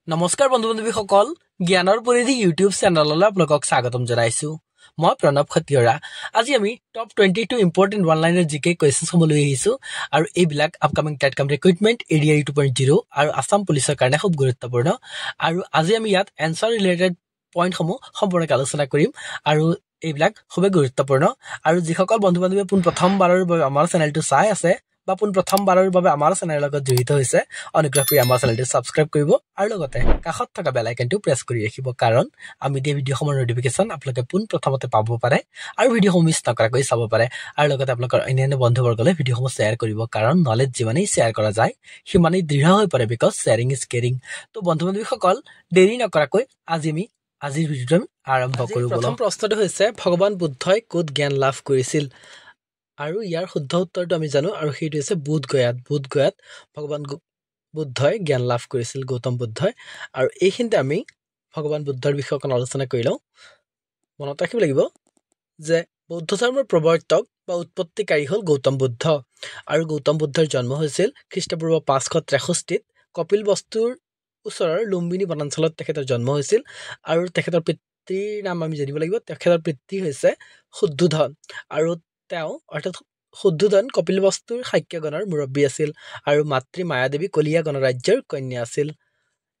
নমস্কাৰ বন্ধু বান্ধৱীসকল জ্ঞানৰ পৰিধি ইউটিউব চেনেললৈ আপোনালোকক স্বাগতম জনাইছো মই প্ৰণৱ খটিয়ৰা আজি আমি টপ 22 ইম্পৰ্টেন্ট ওয়ান লাইনাৰ জিকে কোৱেশ্চনছ লৈ আহিছো আৰু এইবিলাক আপকামিং টেট কাম ৰিক্ৰুটমেন্ট এৰিয়া 2.0 আৰু আসাম পুলিচৰ কাৰণে খুব গুৰুত্বপূৰ্ণ আৰু আজি আমি ইয়াত এনসাৰ ৰিলেটেড পইণ্টসমূহ সম্পূৰ্ণকৈ আলোচনা কৰিম আৰু এইবিলাক খুব গুৰুত্বপূৰ্ণ আৰু যিসকল বন্ধু বান্ধৱী পোন প্ৰথমবাৰৰ বাবে আমাৰ চেনেলটো চাই আছে বা পোন প্ৰথমবাৰৰ বাবে আমাৰ চেনেলৰ লগত জড়িত হৈছে অনুগ্ৰহ কৰি আমাৰ চেনেলটো সাবস্ক্ৰাইব কৰিব আৰু লগতে কাষত থকা বেল আইকনটো প্ৰেছ কৰি ৰাখিব কাৰণ আমি দিয়া ভিডিঅ'সমূহৰ নটিফিকেশ্যন আপোনালোকে পোন প্ৰথমতে পাব পাৰে আৰু ভিডিঅ'সমূহ মিছ নকৰাকৈ চাব পাৰে আৰু লগতে আপোনালোকৰ অন্যান্য বন্ধুবৰ্গলৈ ভিডিঅ'সমূহ শ্বেয়াৰ কৰিব কাৰণ নলেজ যিমানেই শ্বেয়াৰ কৰা যায় সিমানেই দৃঢ় হৈ পৰে বিকজ শ্বেয়াৰিং ইজ কেয়াৰিং তো বন্ধু বান্ধৱীসকল দেৰি নকৰাকৈ আজিৰ ভিডিঅ'টো আৰম্ভ কৰো প্ৰথম প্ৰশ্নটো হৈছে ভগৱান বুদ্ধই ক'ত জ্ঞান লাভ কৰিছিল আৰু ইয়াৰ শুদ্ধ উত্তৰটো আমি জানো আৰু সেইটো হৈছে বুধগয়াত ভগৱান বুদ্ধই জ্ঞান লাভ কৰিছিল গৌতম বুদ্ধই আৰু এইখিনিতে আমি ভগৱান বুদ্ধৰ বিষয়ে অকণ আলোচনা কৰি লওঁ মনত ৰাখিব লাগিব যে বৌদ্ধ ধৰ্মৰ প্ৰৱৰ্তক বা উৎপত্তিকাৰী হ'ল গৌতম বুদ্ধ আৰু গৌতম বুদ্ধৰ জন্ম হৈছিল খ্ৰীষ্টপূৰ্ব 563 কপিল বস্তুৰ ওচৰৰ লুম্বিনী বনাঞ্চলত তেখেতৰ জন্ম হৈছিল আৰু তেখেতৰ পিতৃৰ নাম আমি জানিব লাগিব তেখেতৰ পিতৃ হৈছে শুদ্ধোধন আৰু তেওঁ অৰ্থাৎ শুদ্ধোধন কপিল বস্তুৰ শাক্যগণৰ মুৰব্বী আছিল আৰু মাতৃ মায়াদেৱী কলিয়া গণৰাজ্যৰ কন্যা আছিল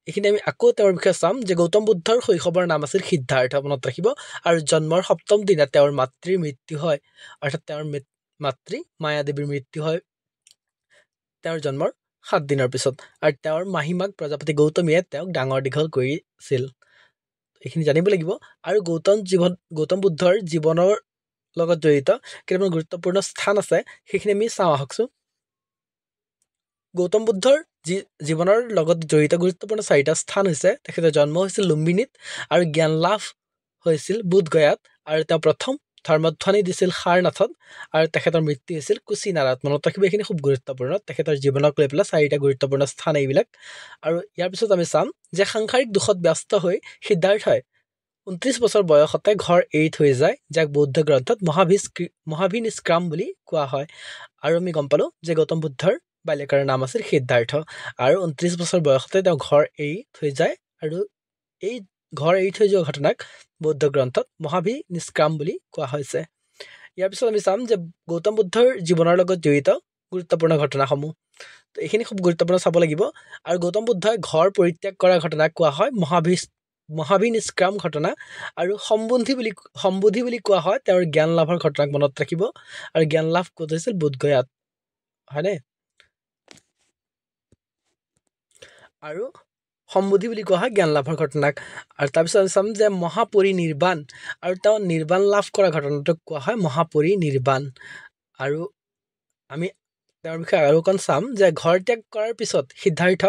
এইখিনি আমি আকৌ তেওঁৰ বিষয়ে চাম যে গৌতম বুদ্ধৰ শৈশৱৰ নাম আছিল সিদ্ধাৰ্থ মনত ৰাখিব আৰু জন্মৰ সপ্তম দিনা তেওঁৰ মাতৃৰ মৃত্যু হয় অৰ্থাৎ তেওঁৰ মাতৃ মায়াদেৱীৰ মৃত্যু হয় তেওঁৰ জন্মৰ 7 দিনৰ পিছত আৰু তেওঁৰ মাহীমাক প্ৰজাপতি গৌতমীয়ে তেওঁক ডাঙৰ দীঘল কৰিছিল এইখিনি জানিব লাগিব আৰু গৌতম বুদ্ধৰ জীৱনৰ লগত জড়িত কেইটামান গুৰুত্বপূৰ্ণ স্থান আছে সেইখিনি আমি চাওঁ আহকচোন গৌতম বুদ্ধৰ জীৱনৰ লগত জড়িত গুৰুত্বপূৰ্ণ 4টা স্থান হৈছে তেখেতৰ জন্ম হৈছিল লুম্বিনীত আৰু জ্ঞান লাভ হৈছিল বুধগয়াত আৰু তেওঁ প্ৰথম ধৰ্মধ্বনি দিছিল সাৰনাথত আৰু তেখেতৰ মৃত্যু হৈছিল কুচিনাৰাত মনত ৰাখিব এইখিনি খুব গুৰুত্বপূৰ্ণ তেখেতৰ জীৱনক লৈ পেলাই 4টা গুৰুত্বপূৰ্ণ স্থান এইবিলাক আৰু ইয়াৰ পিছত আমি চাম যে সাংসাৰিক দুখত ব্যস্ত হৈ সিদ্ধাৰ্থই 29 বছৰ বয়সতে ঘৰ এৰি থৈ যায় যাক বৌদ্ধ গ্ৰন্থত মহাভিনিষ্ক্ৰাম বুলি কোৱা হয় আৰু আমি গম পালো যে গৌতম বুদ্ধৰ বাল্যকালৰ নাম আছিল সিদ্ধাৰ্থ আৰু 29 বছৰ বয়সতে তেওঁ ঘৰ এৰি থৈ যায় আৰু এই ঘৰ এৰি থৈ যোৱা ঘটনাক বৌদ্ধ গ্ৰন্থত মহাভিনিষ্ক্ৰাম বুলি কোৱা হৈছে ইয়াৰ পিছত আমি চাম যে গৌতম বুদ্ধৰ জীৱনৰ লগত জড়িত গুৰুত্বপূৰ্ণ ঘটনাসমূহ তো এইখিনি খুব গুৰুত্বপূৰ্ণ চাব লাগিব আৰু গৌতম বুদ্ধই ঘৰ পৰিত্যাগ কৰা ঘটনাক কোৱা হয় মহাভিনিষ্ক্ৰাম ঘটনা আৰু সম্বোধি বুলি কোৱা হয় তেওঁৰ জ্ঞান লাভৰ ঘটনাক মনত ৰাখিব আৰু জ্ঞান লাভ ক'ত হৈছিল বুধগয়াত হয়নে আৰু সম্বোধি বুলি কোৱা হয় জ্ঞান লাভৰ ঘটনাক আৰু তাৰপিছত চাম যে মহাপৰিনিৰ্বাণ আৰু তেওঁ নিৰ্বাণ লাভ কৰা ঘটনাটোক কোৱা হয় মহাপৰিনিৰ্বাণ আৰু আমি তেওঁৰ বিষয়ে আৰু অকণ চাম যে ঘৰ ত্যাগ কৰাৰ পিছত সিদ্ধাৰ্থ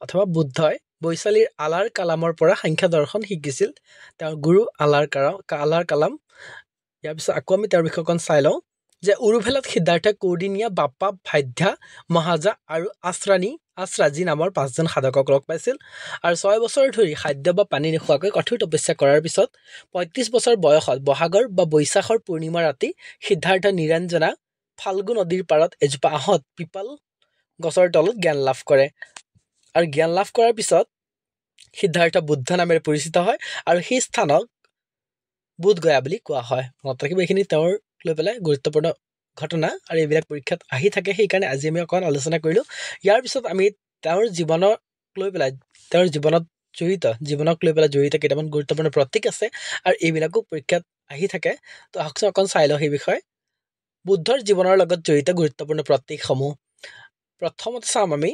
অথবা বুদ্ধই বৈশালীৰ আলাৰ কালামৰ পৰা সাংখ্য দৰ্শন শিকিছিল তেওঁৰ গুৰু আলাৰ কালাম ইয়াৰ পিছত আকৌ আমি তেওঁৰ বিষয়ে অকণ চাই লওঁ যে উৰুভেলাত সিদ্ধাৰ্থই কৌদিনীয়া বাপ্পা ভাধ্যা মহাজা আৰু আশ্ৰাজী নামৰ 5জন সাধকক লগ পাইছিল আৰু 6 বছৰ ধৰি খাদ্য বা পানী নোখোৱাকৈ কঠোৰ তপস্যা কৰাৰ পিছত 35 বছৰ বয়সত বহাগৰ বা বৈশাখৰ পূৰ্ণিমা ৰাতি সিদ্ধাৰ্থ নিৰঞ্জনা ফাল্গু নদীৰ পাৰত এজোপা আহত পিপাল গছৰ তলত জ্ঞান লাভ কৰে আৰু জ্ঞান লাভ কৰাৰ পিছত সিদ্ধাৰ্থ বুদ্ধ নামেৰে পৰিচিত হয় আৰু সেই স্থানক বুধগয়া বুলি কোৱা হয় মনত ৰাখিব এইখিনি তেওঁৰ লৈ পেলাই গুৰুত্বপূৰ্ণ ঘটনা আৰু এইবিলাক পৰীক্ষাত আহি থাকে সেইকাৰণে আজি আমি অকণ আলোচনা কৰিলো ইয়াৰ পিছত আমি তেওঁৰ জীৱনক লৈ পেলাই তেওঁৰ জীৱনক লৈ পেলাই জড়িত কেইটামান গুৰুত্বপূৰ্ণ প্ৰতীক আছে আৰু এইবিলাকো পৰীক্ষাত আহি থাকে তো আহকচোন অকণ চাই লওঁ সেই বিষয়ে বুদ্ধৰ জীৱনৰ লগত জড়িত গুৰুত্বপূৰ্ণ প্ৰতীকসমূহ প্ৰথমতে চাম আমি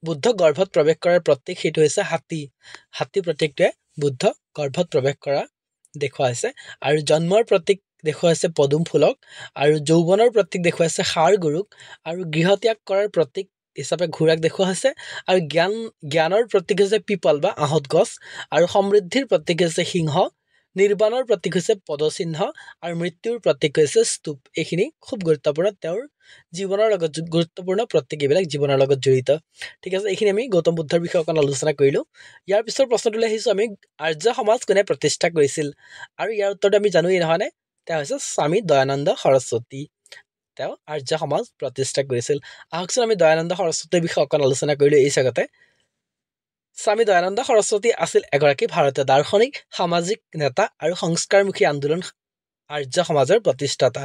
বুদ্ধ গৰ্ভত প্ৰৱেশ কৰাৰ প্ৰতীক সেইটো হৈছে হাতী প্ৰতীকটোৱে বুদ্ধ গৰ্ভত প্ৰৱেশ কৰা দেখুওৱা হৈছে আৰু জন্মৰ প্ৰতীক দেখুওৱা হৈছে পদুম ফুলক আৰু যৌৱনৰ প্ৰতীক দেখুওৱা হৈছে ষাঁড় গৰুক আৰু গৃহত্যাগ কৰাৰ প্ৰতীক হিচাপে ঘোঁৰাক দেখুওৱা হৈছে আৰু জ্ঞানৰ প্ৰতীক হৈছে পিপল বা আহঁত গছ আৰু সমৃদ্ধিৰ প্ৰতীক হৈছে সিংহ নিৰ্বাণৰ প্ৰতীক হৈছে পদচিহ্ন আৰু মৃত্যুৰ প্ৰতীক হৈছে স্তূপ এইখিনি খুব গুৰুত্বপূৰ্ণ তেওঁৰ জীৱনৰ লগত গুৰুত্বপূৰ্ণ প্ৰতীক এইবিলাক জীৱনৰ লগত জড়িত ঠিক আছে এইখিনি আমি গৌতম বুদ্ধৰ বিষয়ে অকণ আলোচনা কৰিলো ইয়াৰ পিছৰ প্ৰশ্নটোলৈ আহিছো আমি আৰ্য সমাজ কোনে প্ৰতিষ্ঠা কৰিছিল আৰু ইয়াৰ উত্তৰটো আমি জানোৱেই নহয়নে তেওঁ হৈছে স্বামী দয়ানন্দ সৰস্বতী তেওঁ আৰ্য সমাজ প্ৰতিষ্ঠা কৰিছিল আহকচোন আমি দয়ানন্দ সৰস্বতীৰ বিষয়ে অকণ আলোচনা কৰিলো এই জগতে স্বামী দয়ানন্দ সৰস্বতী আছিল এগৰাকী ভাৰতীয় দাৰ্শনিক সামাজিক নেতা আৰু সংস্কাৰমুখী আন্দোলন আৰ্য সমাজৰ প্ৰতিষ্ঠাতা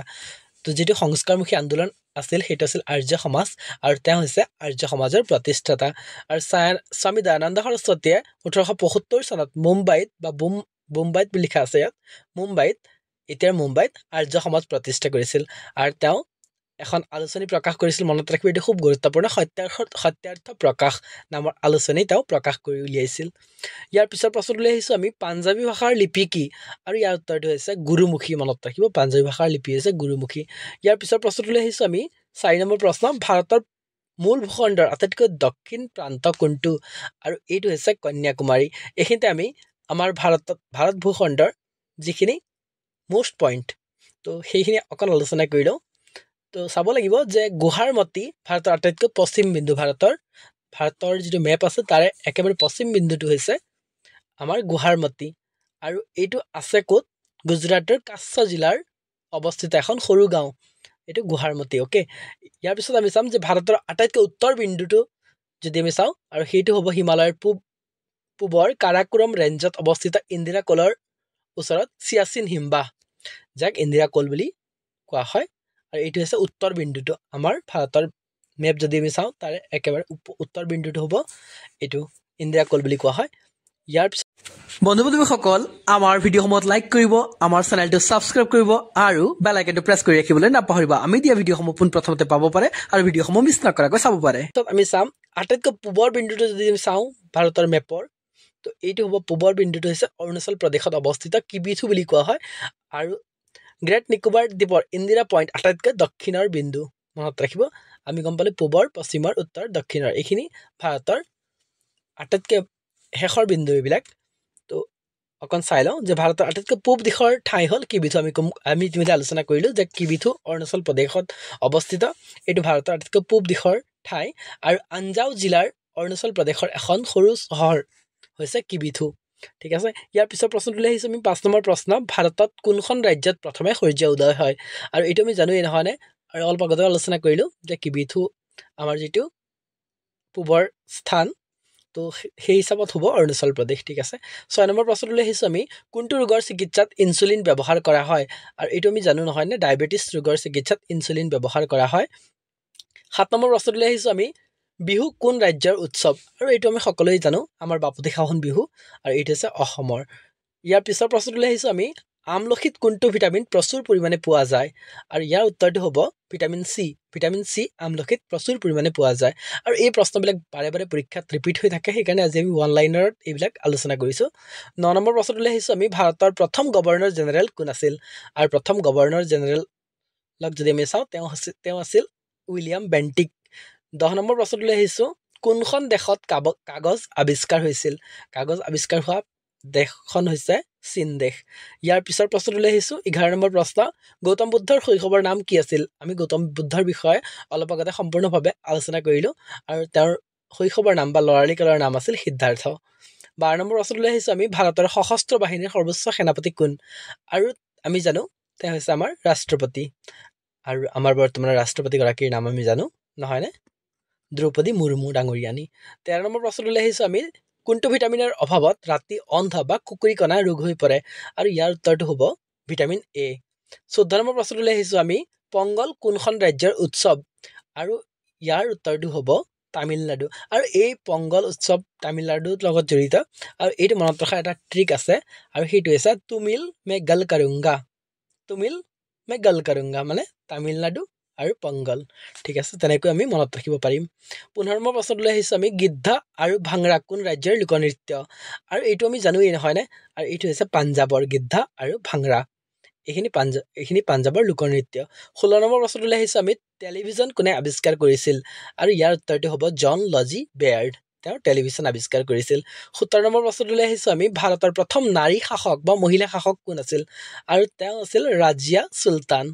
তো যেটো সংস্কাৰমুখী আন্দোলন আছিল সেইটো আছিল আৰ্য সমাজ আৰু তেওঁ হৈছে আৰ্য সমাজৰ প্ৰতিষ্ঠাতা আৰু স্বামী দয়ানন্দ সৰস্বতীয়ে 1875 চনত মুম্বাইত বুলি লিখা আছে ইয়াত মুম্বাইত আৰ্য সমাজ প্ৰতিষ্ঠা কৰিছিল আৰু তেওঁ এখন আলোচনী প্ৰকাশ কৰিছিল মনত ৰাখিব এটো খুব গুৰুত্বপূৰ্ণ সত্যাৰ্থ প্ৰকাশ নামৰ আলোচনী তেওঁ প্ৰকাশ কৰি উলিয়াইছিল ইয়াৰ পিছৰ প্ৰশ্নটো আহিছো আমি পাঞ্জাবী ভাষাৰ লিপি কি আৰু ইয়াৰ উত্তৰটো হৈছে গুৰুমুখী মনত ৰাখিব পাঞ্জাবী ভাষাৰ লিপি হৈছে গুৰুমুখী ইয়াৰ পিছৰ প্ৰশ্নটো আহিছো আমি 4 নম্বৰ প্ৰশ্ন ভাৰতৰ মূল ভূখণ্ডৰ আটাইতকৈ দক্ষিণ প্ৰান্ত কোনটো আৰু এইটো হৈছে কন্যাকুমাৰী এখিনতে আমি আমাৰ ভাৰত ভূখণ্ডৰ যিখিনি মোস্ট পইণ্ট তো সেইখিনি অকন আলোচনা কৰি লওঁ তো চাব লাগিব যে গুহাৰমতি ভাৰতৰ আটাইতকৈ পশ্চিম বিন্দু ভাৰতৰ যিটো মেপ আছে তাৰে একেবাৰে পশ্চিম বিন্দুটো হৈছে আমাৰ গুহাৰমতি আৰু এইটো আছে ক'ত গুজৰাটৰ কাচ্ছ জিলাৰ অৱস্থিত এখন সৰু গাঁও এইটো গুহাৰমতি ওকে ইয়াৰ পিছত আমি চাম যে ভাৰতৰ আটাইতকৈ উত্তৰ বিন্দুটো যদি আমি চাওঁ আৰু সেইটো হ'ব হিমালয়ৰ পূবৰ কাৰাকোৰম ৰেঞ্জত অৱস্থিত ইন্দিৰা কোলৰ ওচৰত চিয়াচিন হিমবাহ যাক ইন্দিৰা কোল বুলি কোৱা হয় আৰু এইটো হৈছে উত্তৰ বিন্দুটো আমাৰ ভাৰতৰ মেপ যদি আমি চাওঁ তাৰে একেবাৰে উত্তৰ বিন্দুটো হ'ব এইটো ইন্দিৰা কোল বুলি কোৱা হয় ইয়াৰ পিছত বন্ধু-বান্ধৱীসকল আমাৰ ভিডিঅ'সমূহত লাইক কৰিব আমাৰ চেনেলটো সাবস্ক্ৰাইব কৰিব আৰু বেল আইকনটো প্ৰেছ কৰি ৰাখিবলৈ নাপাহৰিবা আমি দিয়া ভিডিঅ'সমূহ পোনপ্ৰথমতে পাব পাৰে আৰু ভিডিঅ'সমূহ মিছ নকৰাকৈ চাব পাৰে তো আমি চাম আটাইতকৈ পূবৰ বিন্দুটো যদি আমি চাওঁ ভাৰতৰ মেপৰ তো এইটো হ'ব পূবৰ বিন্দুটো হৈছে অৰুণাচল প্ৰদেশত অৱস্থিত কিবিথু বুলি কোৱা হয় আৰু গ্ৰেট নিকোবাৰ দ্বীপৰ ইন্দিৰা পইণ্ট আটাইতকৈ দক্ষিণৰ বিন্দু মনত ৰাখিব আমি গম পালো পূবৰ পশ্চিমৰ উত্তৰ দক্ষিণৰ এইখিনি ভাৰতৰ আটাইতকৈ শেষৰ বিন্দু এইবিলাক তো অকন চাই লওঁ যে ভাৰতৰ আটাইতকৈ পূব দিশৰ ঠাই হ'ল কিবিথু আমি ইতিমধ্যে আলোচনা কৰিলো যে কিবিথু অৰুণাচল প্ৰদেশত অৱস্থিত এইটো ভাৰতৰ আটাইতকৈ পূব দিশৰ ঠাই আৰু আঞ্জাও জিলাৰ অৰুণাচল প্ৰদেশৰ এখন সৰু চহৰ হৈছে কিবিথু ঠিক আছে ইয়াৰ পিছৰ প্ৰশ্নটো আহিছে আমি 5 নম্বৰ প্ৰশ্ন ভাৰতত কোনখন ৰাজ্যত প্ৰথমে সূৰ্য উদয় হয় আৰু এইটো আমি জানোই নহয়নে আৰু অলপ আগতে আলোচনা কৰিলো যে কিবিথু আমাৰ যেটো পূবৰ স্থান তো সেই হিচাপত হ'ব অৰুণাচল প্ৰদেশ ঠিক আছে 6 নম্বৰ প্ৰশ্নটো আহিছে আমি কোনটো ৰোগৰ চিকিৎসাত ইনসুলিন ব্যৱহাৰ কৰা হয় আৰু এইটো আমি জানো নহয়নে ডায়াবেটিস ৰোগৰ চিকিৎসাত ইনসুলিন ব্যৱহাৰ কৰা হয় 7 নম্বৰ প্ৰশ্নটো আহিছে আমি বিহু কোন ৰাজ্যৰ উৎসৱ আৰু এইটো আমি সকলোৱে জানো আমাৰ বাপতিসাহোন বিহু আৰু এইটো হৈছে অসমৰ ইয়াৰ পিছৰ প্ৰশ্নটো আহিছে আমি আমলখিত কোনটো ভিটামিন প্ৰচুৰ পৰিমাণে পোৱা যায় আৰু ইয়াৰ উত্তৰটো হ'ব ভিটামিন সি আমলখিত প্ৰচুৰ পৰিমাণে পোৱা যায় আৰু এই প্ৰশ্নবিলাক বাৰে বাৰে পৰীক্ষাত ৰিপিট হৈ থাকে সেইকাৰণে আজি আমি ওৱান লাইনাৰত এইবিলাক আলোচনা কৰিছো 9 নম্বৰ প্ৰশ্নটো আহিছে আমি ভাৰতৰ প্ৰথম গভৰ্ণৰ জেনেৰেল কোন আছিল আৰু প্ৰথম গভৰ্ণৰ জেনেৰেল লক যদি আমি চাওঁ তেওঁ আছিল উইলিয়াম বেন্টিক 10 নম্বৰ প্ৰশ্নটো আহিছো কোনখন দেশত কাগজ আৱিষ্কাৰ হৈছিল কাগজ আৱিষ্কাৰ হোৱা দেশখন হৈছে চীন দেশ ইয়াৰ পিছৰ প্ৰশ্নটো আহিছো 11 নম্বৰ প্ৰশ্ন গৌতম বুদ্ধৰ শৈশৱৰ নাম কি আছিল আমি গৌতম বুদ্ধৰ বিষয়ে অলপ আগতে সম্পূৰ্ণভাৱে আলোচনা কৰিলো আৰু তেওঁৰ শৈশৱৰ নাম বা লৰালি কালৰ নাম আছিল সিদ্ধাৰ্থ 12 নম্বৰ প্ৰশ্নটো আহিছো আমি ভাৰতৰ সশস্ত্ৰ বাহিনীৰ সৰ্বোচ্চ সেনাপতি কোন আৰু আমি জানো তেওঁ হৈছে আমাৰ ৰাষ্ট্ৰপতি আৰু আমাৰ বৰ্তমানৰ ৰাষ্ট্ৰপতি গৰাকীৰ নাম আমি জানো নহয়নে দ্ৰৌপদী মুৰ্মু ডাঙৰীয়ানী 13 নম্বৰ প্ৰশ্নটো আহিছো আমি কোনটো ভিটামিনৰ অভাৱত ৰাতি অন্ধ বা কুকুৰিকণা ৰোগ হৈ পৰে আৰু ইয়াৰ উত্তৰটো হ'ব ভিটামিন এ 14 নম্বৰ প্ৰশ্নটো আহিছো আমি পংগল কোনখন ৰাজ্যৰ উৎসৱ আৰু ইয়াৰ উত্তৰটো হ'ব তামিলনাডু আৰু এই পংগল উৎসৱ তামিলনাডুৰ লগত জড়িত আৰু এইটো মনত ৰখা এটা ট্ৰিক আছে আৰু সেইটো হৈছে তুমিল মে গল কাৰুঙ্গা মানে তামিলনাডু আৰু পংগল ঠিক আছে তেনেকৈ আমি মনত ৰাখিব পাৰিম 15 নম্বৰ প্ৰশ্নটো আহিছে আমি গিদ্ধা আৰু ভাংৰা কোন ৰাজ্যৰ লোকনৃত্য আৰু এইটো আমি জানোই নহয়নে আৰু এইটো হৈছে পাঞ্জাবৰ গিদ্ধা আৰু ভাংৰা এইখিনি পাঞ্জাবৰ লোকনৃত্য 16 নম্বৰ প্ৰশ্নটো আহিছে আমি টেলিভিছন কোনে আৱিষ্কাৰ কৰিছিল আৰু ইয়াৰ উত্তৰটো হ'ব জন লজি বেয়াৰ্ড তেওঁ টেলিভিছন আৱিষ্কাৰ কৰিছিল 17 নম্বৰ প্ৰশ্নটো আহিছে আমি ভাৰতৰ প্ৰথম নাৰী শাসক বা মহিলা শাসক কোন আছিল আৰু তেওঁ আছিল ৰাজিয়া সুলতান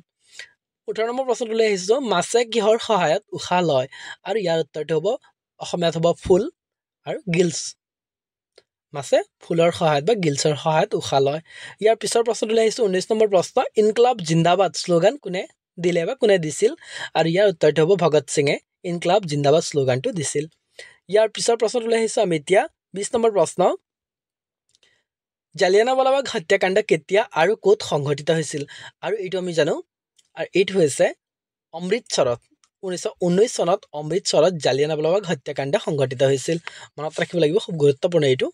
18 নম্বৰ প্ৰশ্নটো আহিছো মাছে কিহৰ সহায়ত উশাহ লয় আৰু ইয়াৰ উত্তৰটো হ'ব অসমীয়াত হ'ব ফুল আৰু গিলছ মাছে ফুলৰ সহায়ত বা গিলছৰ সহায়ত উশাহ লয় ইয়াৰ পিছৰ প্ৰশ্নটো আহিছো 19 নম্বৰ প্ৰশ্ন ইনকলাব জিন্দাবাদ শ্লোগান কোনে দিলে বা কোনে দিছিল আৰু ইয়াৰ উত্তৰটো হ'ব ভগত সিঙে ইনকলাব জিন্দাবাদ শ্লোগানটো দিছিল ইয়াৰ পিছৰ প্ৰশ্নটো আহিছো আমি এতিয়া 20 নম্বৰ প্ৰশ্ন জালিয়ানাৱালাবাগ হত্যাকাণ্ড কেতিয়া আৰু ক'ত সংঘটিত হৈছিল আৰু এইটো আমি জানো আৰু এইটো হৈছে অমৃতসৰত 1919 চনত অমৃতসৰত জালিয়ানাৱালাবাগ হত্যাকাণ্ড সংঘটিত হৈছিল মনত ৰাখিব লাগিব খুব গুৰুত্বপূৰ্ণ এইটো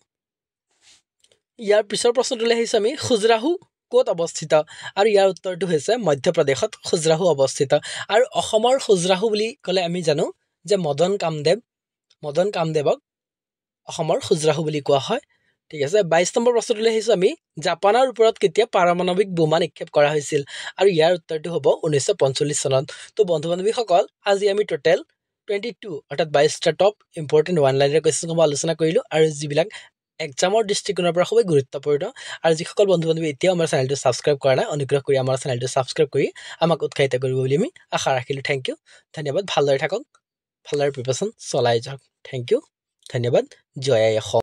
ইয়াৰ পিছৰ প্ৰশ্নটোলৈ আহিছোঁ আমি খুজৰাহু ক'ত অৱস্থিত আৰু ইয়াৰ উত্তৰটো হৈছে মধ্যপ্ৰদেশত খুজৰাহু অৱস্থিত আৰু অসমৰ খুজৰাহু বুলি ক'লে আমি জানো যে মদন কামদেৱক অসমৰ খুজৰাহু বুলি কোৱা হয় ঠিক আছে 22 নম্বৰ প্ৰশ্নটোলৈ আহিছোঁ আমি জাপানৰ ওপৰত কেতিয়া পাৰমাণৱিক বোমা নিক্ষেপ কৰা হৈছিল আৰু ইয়াৰ উত্তৰটো হ'ব 1945 চনত তো বন্ধু বান্ধৱীসকল আজি আমি টোটেল 22 অৰ্থাৎ 22টা টপ ইম্পৰ্টেণ্ট ওৱান লাইনাৰ কুৱেশ্যনসমূহ আলোচনা কৰিলোঁ আৰু যিবিলাক এক্সামৰ দৃষ্টিকোণৰ পৰা খুবেই গুৰুত্বপূৰ্ণ আৰু যিসকল বন্ধু বান্ধৱী এতিয়াও আমাৰ চেনেলটো ছাবস্ক্ৰাইব কৰা নাই অনুগ্ৰহ কৰি আমাৰ চেনেলটো ছাবস্ক্ৰাইব কৰি আমাক উৎসাহিত কৰিব বুলি আমি আশা ৰাখিলোঁ থেংক ইউ ধন্যবাদ ভালদৰে থাকক ভালদৰে প্ৰিপাৰেশ্যন চলাই যাওক থেংক ইউ ধন্যবাদ জয় আই অসম